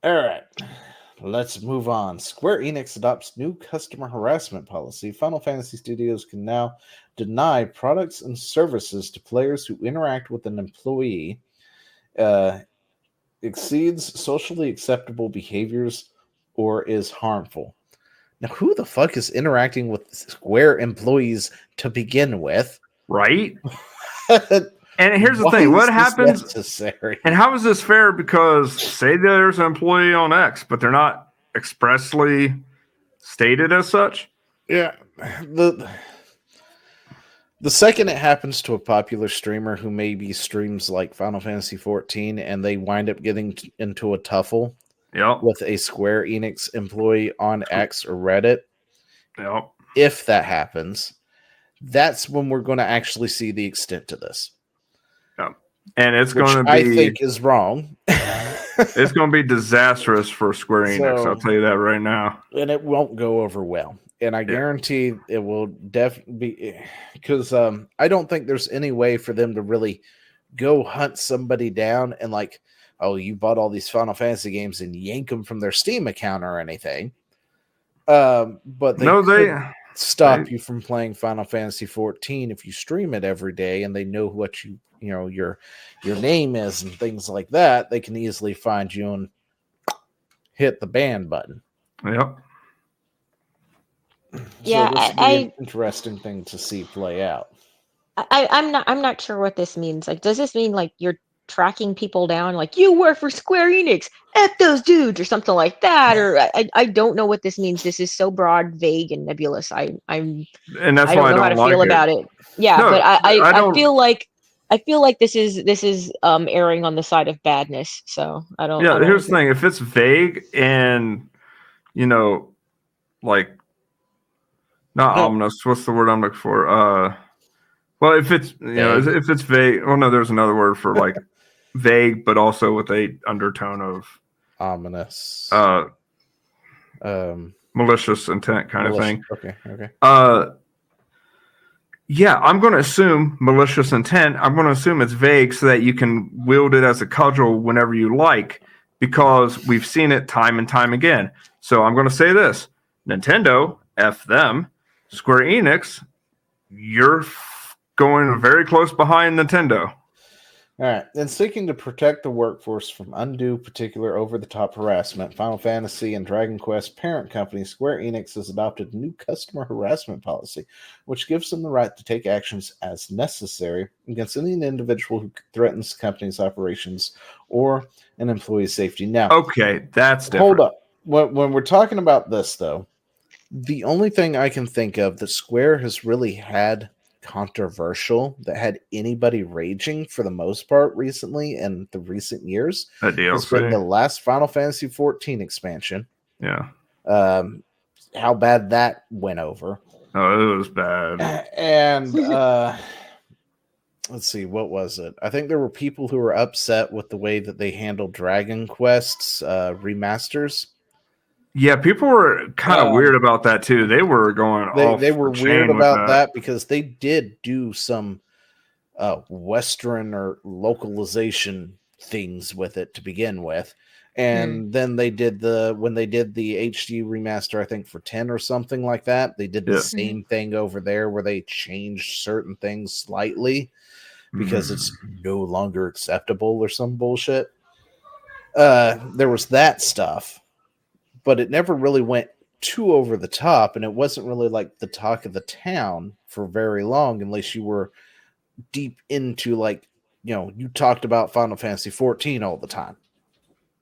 All right. Let's move on. Square Enix adopts new customer harassment policy. Final Fantasy Studios can now deny products and services to players who interact with an employee exceeds socially acceptable behaviors or is harmful. Now, who the fuck is interacting with Square employees to begin with? Right? And here's the thing. What happens? Necessary? And how is this fair? Because say there's an employee on X, but they're not expressly stated as such. Yeah. The second it happens to a popular streamer who maybe streams like Final Fantasy 14 and they wind up getting into a tuffle with a Square Enix employee on X or Reddit, if that happens, that's when we're going to actually see the extent to this. And it's going to be, I think, is wrong. It's going to be disastrous for Square Enix. I'll tell you that right now. And it won't go over well. And I guarantee it will definitely be, because I don't think there's any way for them to really go hunt somebody down and like, oh, you bought all these Final Fantasy games and yank them from their Steam account or anything. But they stop you from playing Final Fantasy 14 if you stream it every day and they know what your name is and things like that. They can easily find you and hit the ban button. Yep. Yeah, so this would be an interesting thing to see play out. I'm not sure what this means. Like, does this mean like you're tracking people down, like you work for Square Enix, F those dudes, or something like that? Or I don't know what this means. This is so broad, vague, and nebulous. And that's why I don't know how to feel about it. Yeah, no, but I feel like this is erring on the side of badness. So I don't. Yeah, here's the thing: if it's vague and like not ominous, what's the word I'm looking for? Well, if it's if it's vague, well, no, there's another word for like vague, but also with a undertone of ominous, malicious intent kind of thing. Okay. Yeah, I'm going to assume malicious intent. I'm going to assume it's vague so that you can wield it as a cudgel whenever you like, because we've seen it time and time again. So I'm going to say this: Nintendo, F them. Square Enix, you're going very close behind Nintendo. All right. Then seeking to protect the workforce from undue, particular over-the-top harassment, Final Fantasy and Dragon Quest parent company Square Enix has adopted a new customer harassment policy, which gives them the right to take actions as necessary against any individual who threatens the company's operations or an employee's safety. Now, okay, that's different. Hold up. When we're talking about this, though, the only thing I can think of that Square has really had controversial, that had anybody raging for the most part recently in the recent years, has been the last Final Fantasy 14 expansion. Yeah. How bad that went over. Oh, it was bad. And let's see, what was it? I think there were people who were upset with the way that they handled Dragon Quest's remasters. Yeah, people were kind of weird about that too. They were going off. They were weird about that because they did do some Western or localization things with it to begin with, and then they did when they did the HD remaster, I think for 10 or something like that. They did the same thing over there where they changed certain things slightly because it's no longer acceptable or some bullshit. There was that stuff. But it never really went too over the top, and it wasn't really like the talk of the town for very long, unless you were deep into you talked about Final Fantasy 14 all the time.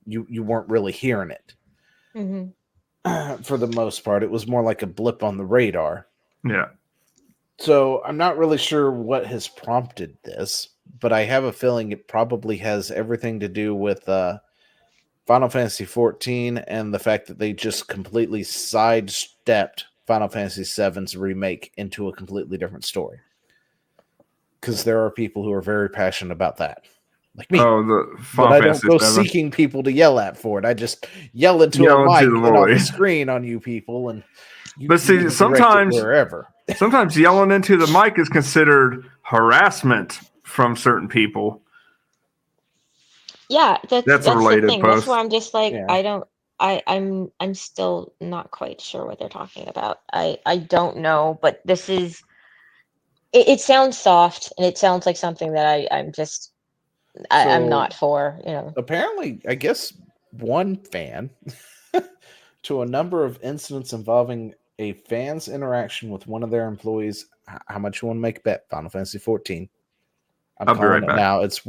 You weren't really hearing it. Mm-hmm. For the most part, it was more like a blip on the radar. Yeah. So I'm not really sure what has prompted this, but I have a feeling it probably has everything to do with Final Fantasy 14 and the fact that they just completely sidestepped Final Fantasy 7's remake into a completely different story. Because there are people who are very passionate about that. Like me. Oh, the Final but Fantasy I don't go 7. seeking people to yell at for it. I just yell into a mic and off the screen on you people. And but see, sometimes yelling into the mic is considered harassment from certain people. Yeah, That's a that's the related thing. That's post. where I'm just like, Yeah. I don't, I'm still not quite sure what they're talking about. I don't know, but this is, it sounds soft and it sounds like something that I'm So not for, you know. apparently, I guess one fan to a number of incidents involving a fan's interaction with one of their employees. How much you want to make a bet? Final Fantasy 14. I'm I'll be calling right it back. now. It's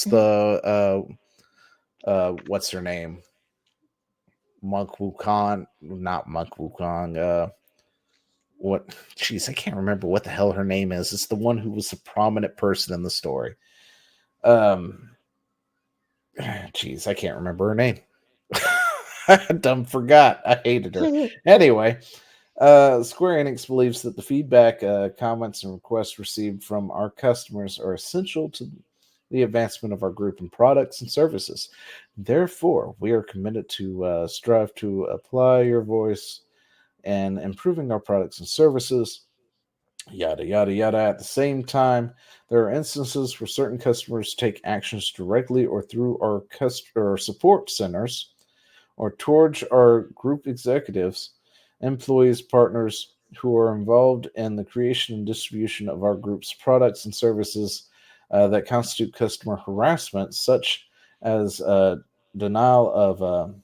Mhm. the what's her name? Monk Wukong, not Monk Wukong. What? Jeez, I can't remember what the hell her name is. It's the one who was a prominent person in the story. Um, jeez, I can't remember her name. I dumb forgot. I hated her. Anyway, Square Enix believes that the feedback, comments, and requests received from our customers are essential to the advancement of our group and products and services. Therefore, we are committed to strive to apply your voice and improving our products and services. Yada yada yada. At the same time, there are instances where certain customers take actions directly or through our customer support centers or towards our group executives, employees, partners who are involved in the creation and distribution of our group's products and services that constitute customer harassment, such as denial of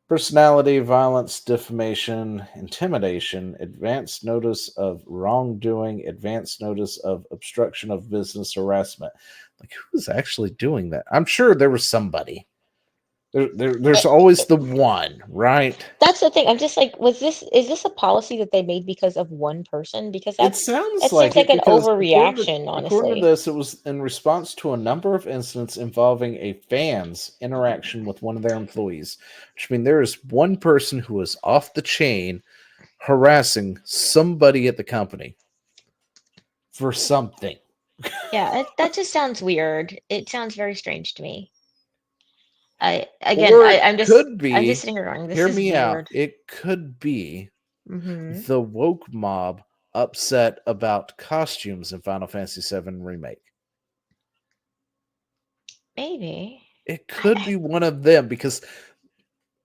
personality, violence, defamation, intimidation, advance notice of wrongdoing, advance notice of obstruction of business harassment. Like, who's actually doing that? I'm sure there was somebody. There's always the one, right? That's the thing. I'm just like, is this a policy that they made because of one person? Because It sounds it like seems like it an because overreaction, according to honestly. this, it was in response to a number of incidents involving a fan's interaction with one of their employees, which means there is one person who is off the chain harassing somebody at the company for something. Yeah, that just sounds weird. It sounds very strange to me. Or it could I'm just be, sitting here going, this hear is me out, weird. it could be Hmm. the woke mob upset about costumes in Final Fantasy VII Remake. Maybe. It I, could be one of them because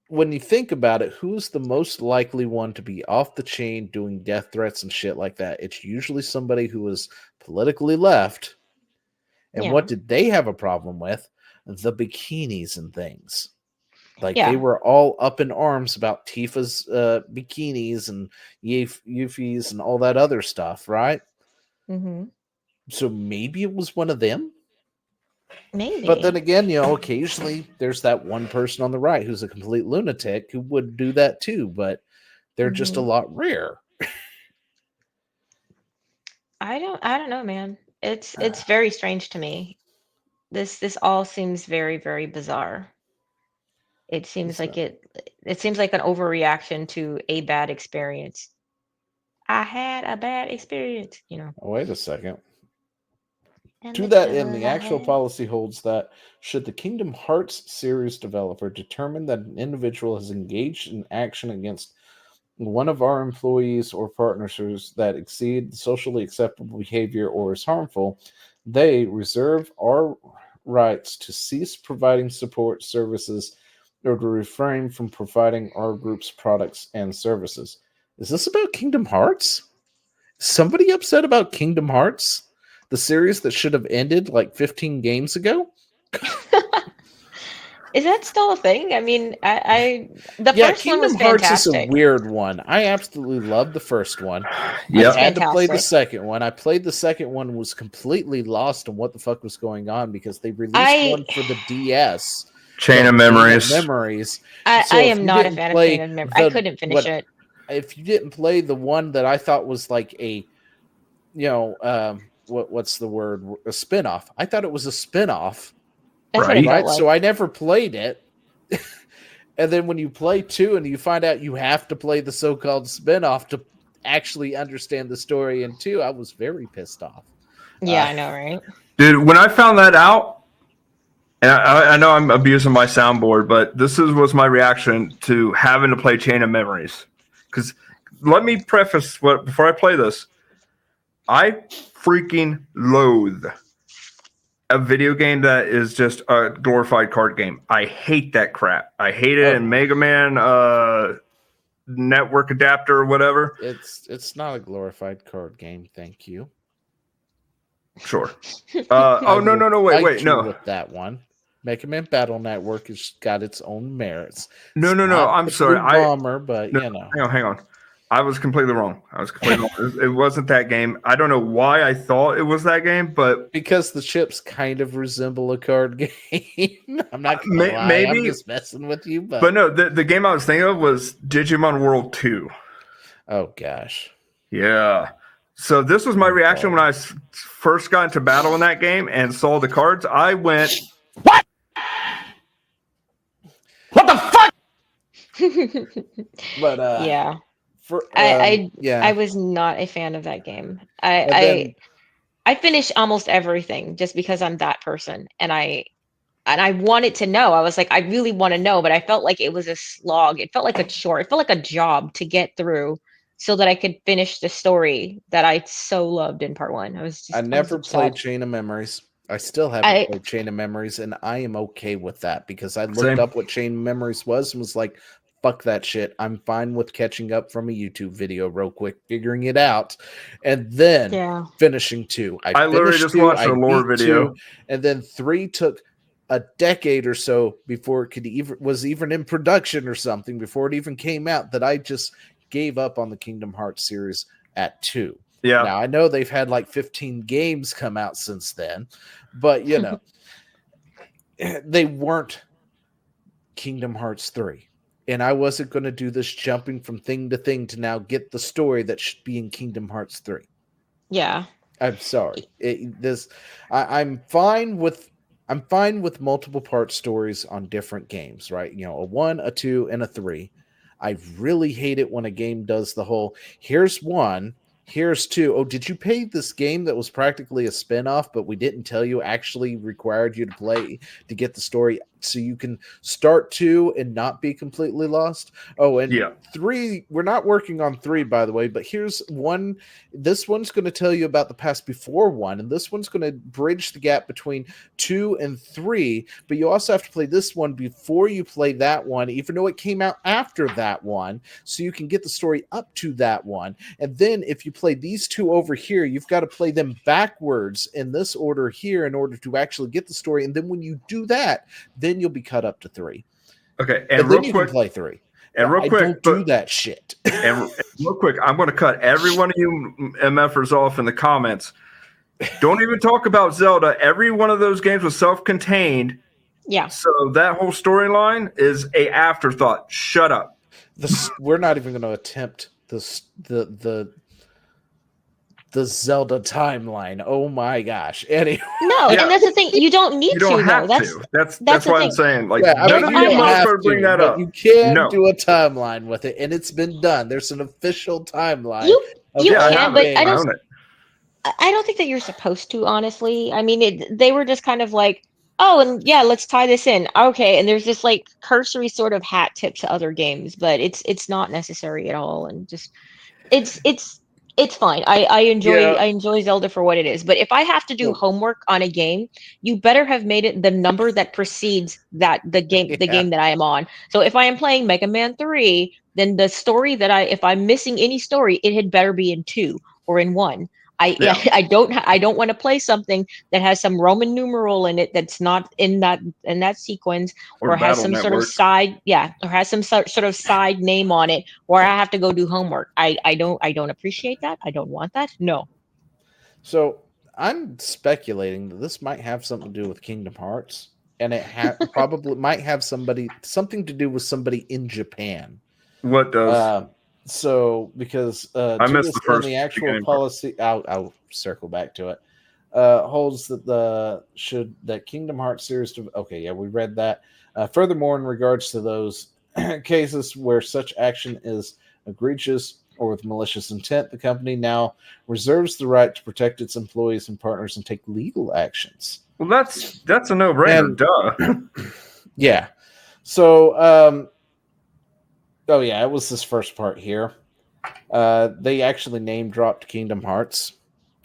when you think about it, who's the most likely one to be off the chain doing death threats and shit like that? It's usually somebody who is politically left. And what yeah, did they have a problem with? The bikinis and things. Like they yeah. were all up in arms about Tifa's bikinis and Yuffie's and all that other stuff, right? Hmm. So maybe it was one of them. But then Maybe. again, occasionally there's that one person on the right who's a complete lunatic who would do that too, but they're just a Hmm. lot rare. I don't know, man. It's very strange to me. This all seems very, very bizarre. It seems like So, it seems like an overreaction to a bad experience. I had a bad experience, wait a second. and To the that end, trouble the I actual had. policy holds that should the Kingdom Hearts series developer determine that an individual has engaged in action against one of our employees or partners that exceed socially acceptable behavior or is harmful, they reserve our rights to cease providing support services or to refrain from providing our group's products and services. Is this about Kingdom Hearts? Somebody upset about Kingdom Hearts? The series that should have ended like 15 games ago? Is that still a thing? I mean, the Yeah, first one was Kingdom Hearts is a fantastic. weird one. I absolutely love the first one. I've It's Yep. had to play the fantastic. second one. I played the second one, was completely lost on what the fuck was going on because they released I one for the DS Chain of called Chain of Memories. Memories. I So if am you not a didn't fan of Chain play of Memory. I the couldn't finish what it. if you didn't play the one that I thought was like a what's the word, a spin-off. I thought it was a spin-off, That's what it Right. felt right? So like. I never played it. And then when you play two and you find out you have to play the so-called spin-off to actually understand the story in two, I was very pissed off. Yeah, I know, right? Dude, when I found that out, and I know I'm abusing my soundboard, but was my reaction to having to play Chain of Memories. Because let me preface what before I play this. I freaking loathe a video game that is just a glorified card game. I hate that crap. I hate it in Mega Man network adapter or whatever. It's not a glorified card game, thank you. Sure. No. Wait. No. With that one, Mega Man Battle Network has got its own merits. No. I'm sorry. Bomber, but hang on. I was completely wrong. It wasn't that game. I don't know why I thought it was that game, but because the chips kind of resemble a card game. I'm not gonna lie. Maybe I'm just messing with you, but no. The game I was thinking of was Digimon World 2. Oh gosh. Yeah. So this was my reaction when I first got into battle in that game and saw the cards. I went, "What? What the fuck?" But yeah. I was not a fan of that game. I finished almost everything just because I'm that person, and I wanted to know. I was like, I really want to know, but I felt like it was a slog. It felt like a chore. It felt like a job to get through so that I could finish the story that I so loved in part 1. I never played Chain of Memories. I still haven't played Chain of Memories, and I am okay with that because I looked up what Chain of Memories was and was like, fuck that shit. I'm fine with catching up from a YouTube video real quick, figuring it out, and then finishing 2. I literally just watched a lore video. 2, and then 3 took a decade or so before it was even in production or something, before it even came out, that I just gave up on the Kingdom Hearts series at 2. Yeah. Now I know they've had like 15 games come out since then, but you know, they weren't Kingdom Hearts 3. And I wasn't going to do this jumping from thing to thing to now get the story that should be in Kingdom Hearts 3. Yeah. I'm sorry. I'm fine with multiple part stories on different games, right? You know, a 1, a 2, and a 3. I really hate it when a game does the whole, here's 1, here's 2. Oh, did you pay this game that was practically a spinoff, but we didn't tell you actually required you to play to get the story so you can start 2 and not be completely lost? Oh, and 3, we're not working on 3, by the way, but here's 1. This one's going to tell you about the past before 1, and this one's going to bridge the gap between 2 and 3, but you also have to play this one before you play that one, even though it came out after that one, so you can get the story up to that one. And then if you play these 2 over here, you've got to play them backwards in this order here in order to actually get the story. And then when you do that, then you'll be cut up to 3. Okay, and then you can play 3. And real quick, don't do that shit. and real quick, I'm going to cut every one of you MFers off in the comments. Don't even talk about Zelda. Every one of those games was self-contained. Yeah. So that whole storyline is a afterthought. Shut up. We're not even going to attempt the Zelda timeline. Oh my gosh. Anyway. No, and that's the thing. You don't need to. Have to. That's why I'm saying, like, none of you have to bring that up. You can do a timeline with it, and it's been done. There's an official timeline. You can, but I don't think that you're supposed to, honestly. I mean, they were just kind of like, oh, and yeah, let's tie this in. Okay, and there's this like cursory sort of hat tip to other games, but it's not necessary at all, and just it's fine. I enjoy Zelda for what it is. But if I have to do homework on a game, you better have made it the number that precedes the game that I am on. So if I am playing Mega Man 3, then the story if I'm missing any story, it had better be in 2 or in 1. I don't want to play something that has some Roman numeral in it that's not in that sequence, or has some sort of side or has some sort of side name on it, or I have to go do homework. I don't appreciate that. I don't want that. No. So I'm speculating that this might have something to do with Kingdom Hearts, and it probably might have something to do with somebody in Japan. What does? So, because I missed the first the actual policy, I'll circle back to it. Holds that that Kingdom Hearts series. We read that. Furthermore, in regards to those cases where such action is egregious or with malicious intent, the company now reserves the right to protect its employees and partners and take legal actions. Well, that's a no-brainer. Duh. Yeah. So, it was this first part here. They actually name dropped Kingdom Hearts.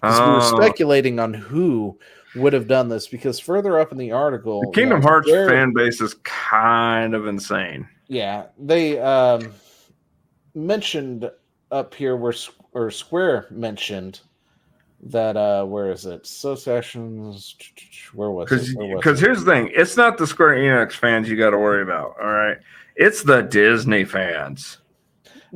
We were speculating on who would have done this, because further up in the article, The Kingdom Hearts fan base is kind of insane. Yeah, they mentioned up here where Square mentioned that where is it? Associations. Where was it? Because here's the thing: it's not the Square Enix fans you got to worry about. All right, it's the Disney fans.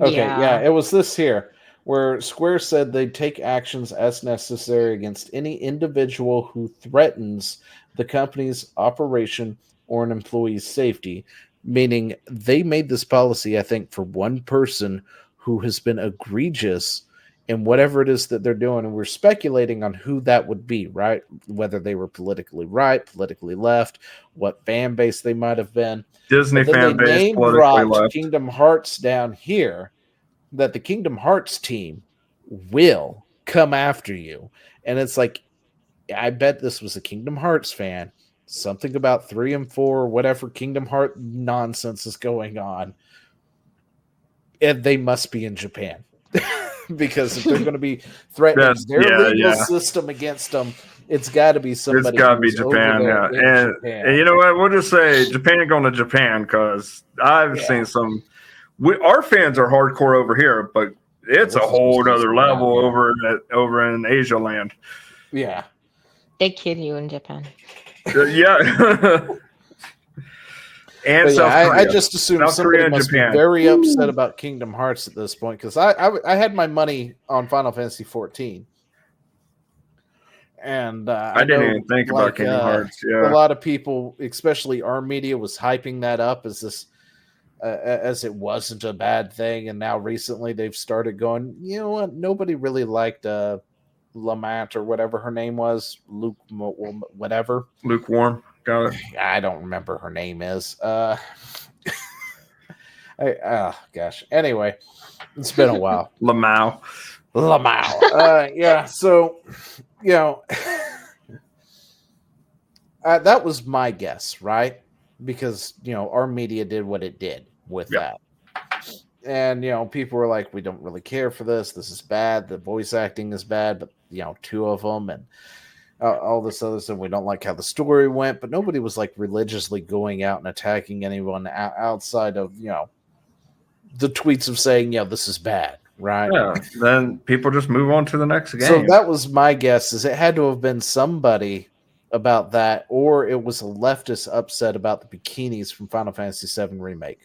Okay, yeah, it was this here where Square said they'd take actions as necessary against any individual who threatens the company's operation or an employee's safety. Meaning they made this policy, I think, for one person who has been egregious in whatever it is that they're doing. And we're speculating on who that would be, right? Whether they were politically right, politically left, what fan base they might have been. Disney fan base, politically left. Kingdom Hearts down here, that the Kingdom Hearts team will come after you. And it's like, I bet this was a Kingdom Hearts fan. Something about 3 and 4, whatever Kingdom Heart nonsense is going on. And they must be in Japan. Because if they're going to be threatening their legal system against them, it's got to be somebody. It's got to be Japan, Japan. And you know what? We'll just say Japan going to Japan, because I've seen some. Our fans are hardcore over here, but it's a whole other level over in Asia land. Yeah. They kid you in Japan. And I just assume somebody must be very upset about Kingdom Hearts at this point, because I had my money on Final Fantasy 14. And I didn't even think about Kingdom Hearts. A lot of people, especially our media, was hyping that up as this as it wasn't a bad thing. And now recently they've started going, you know what? Nobody really liked Lamont or whatever her name was, whatever. Lukewarm. Got it. I don't remember her name is. Gosh. Anyway, it's been a while. Lamau. Yeah. So, you know, that was my guess, right? Because, you know, our media did what it did with that. And, you know, people were like, we don't really care for this. This is bad. The voice acting is bad, but, you know, 2 of them and all this other stuff. We don't like how the story went, but nobody was like religiously going out and attacking anyone outside of, you know, the tweets of saying, yeah, this is bad, right? Yeah. Then people just move on to the next game. So that was my guess, is it had to have been somebody about that, or it was a leftist upset about the bikinis from Final Fantasy VII Remake,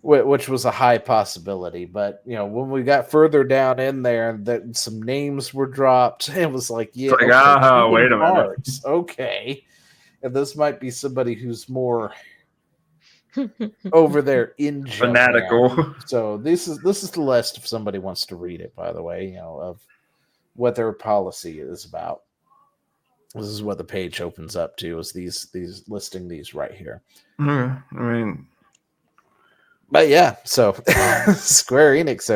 which was a high possibility. But, you know, when we got further down in there, that some names were dropped, it was like, yeah, it's like, wait a minute. Okay. And this might be somebody who's more over there in Japan. Fanatical. So this is the list if somebody wants to read it, by the way, you know, of what their policy is about. This is what the page opens up to, is these listing these right here. I mean, but yeah, so Square Enix,